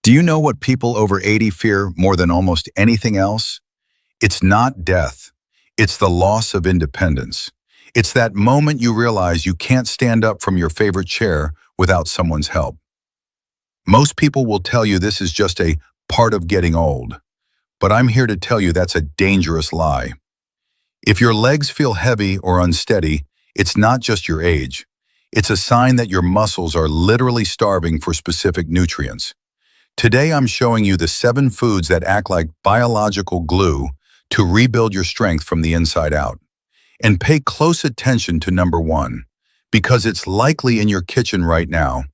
Do you know what people over 80 fear more than almost anything else? It's not death. It's the loss of independence. It's that moment you realize you can't stand up from your favorite chair without someone's help. Most people will tell you this is just a part of getting old, but I'm here to tell you that's a dangerous lie. If your legs feel heavy or unsteady, it's not just your age. It's a sign that your muscles are literally starving for specific nutrients. Today I'm showing you the 7 foods that act like biological glue to rebuild your strength from the inside out. And pay close attention to number 1, because it's likely in your kitchen right now,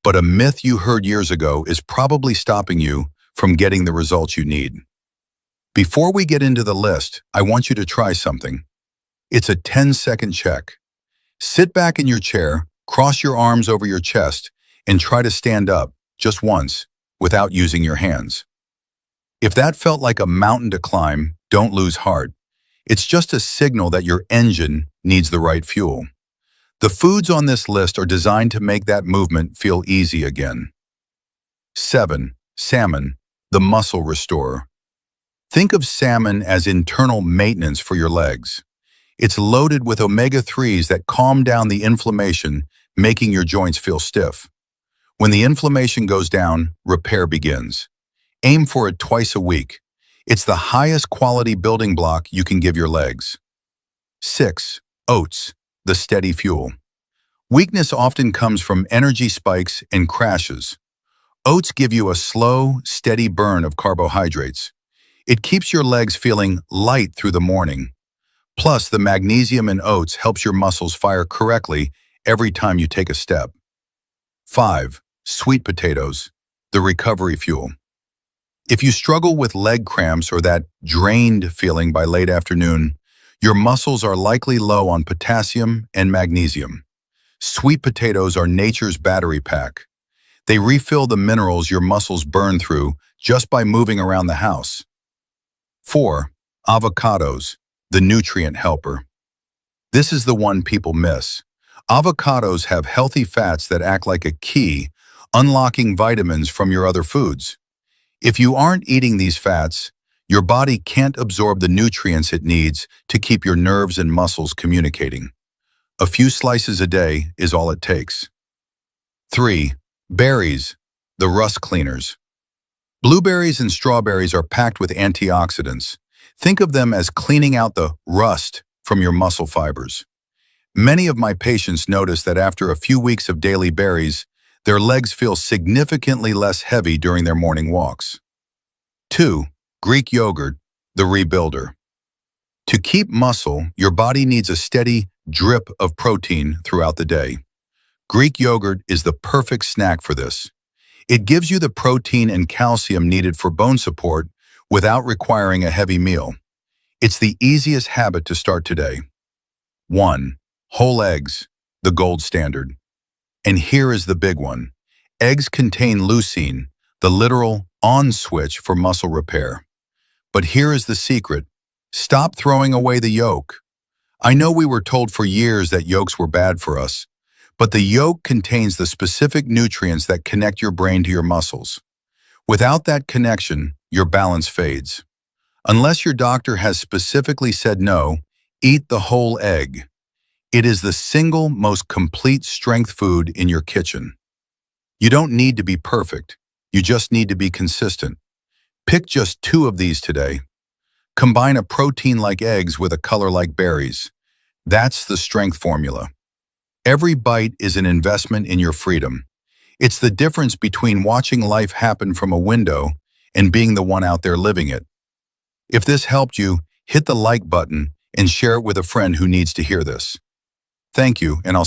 but a myth you heard years ago is probably stopping you from getting the results you need. Before we get into the list, I want you to try something. It's a 10-second check. Sit back in your chair, cross your arms over your chest, and try to stand up, just once, without using your hands. If that felt like a mountain to climb, don't lose heart. It's just a signal that your engine needs the right fuel. The foods on this list are designed to make that movement feel easy again. 7. Salmon, the muscle restorer. Think of salmon as internal maintenance for your legs. It's loaded with omega-3s that calm down the inflammation, making your joints feel stiff. When the inflammation goes down, repair begins. Aim for it twice a week. It's the highest quality building block you can give your legs. 6. Oats, the steady fuel. Weakness often comes from energy spikes and crashes. Oats give you a slow, steady burn of carbohydrates. It keeps your legs feeling light through the morning. Plus, the magnesium in oats helps your muscles fire correctly every time you take a step. 5. Sweet potatoes, the recovery fuel. If you struggle with leg cramps or that drained feeling by late afternoon, your muscles are likely low on potassium and magnesium. Sweet potatoes are nature's battery pack. They refill the minerals your muscles burn through just by moving around the house. 4. Avocados, the nutrient helper. This is the one people miss. Avocados have healthy fats that act like a key, unlocking vitamins from your other foods. If you aren't eating these fats, your body can't absorb the nutrients it needs to keep your nerves and muscles communicating. A few slices a day is all it takes. 3. Berries, the rust cleaners. Blueberries and strawberries are packed with antioxidants. Think of them as cleaning out the rust from your muscle fibers. Many of my patients notice that after a few weeks of daily berries, their legs feel significantly less heavy during their morning walks. 2. Greek yogurt, the rebuilder. To keep muscle, your body needs a steady drip of protein throughout the day. Greek yogurt is the perfect snack for this. It gives you the protein and calcium needed for bone support without requiring a heavy meal. It's the easiest habit to start today. 1. Whole eggs, the gold standard. And here is the big one. Eggs contain leucine, the literal on switch for muscle repair. But here is the secret. Stop throwing away the yolk. I know we were told for years that yolks were bad for us, but the yolk contains the specific nutrients that connect your brain to your muscles. Without that connection, your balance fades. Unless your doctor has specifically said no, eat the whole egg. It is the single most complete strength food in your kitchen. You don't need to be perfect. You just need to be consistent. Pick just 2 of these today. Combine a protein like eggs with a color like berries. That's the strength formula. Every bite is an investment in your freedom. It's the difference between watching life happen from a window and being the one out there living it. If this helped you, hit the like button and share it with a friend who needs to hear this. Thank you, and I'll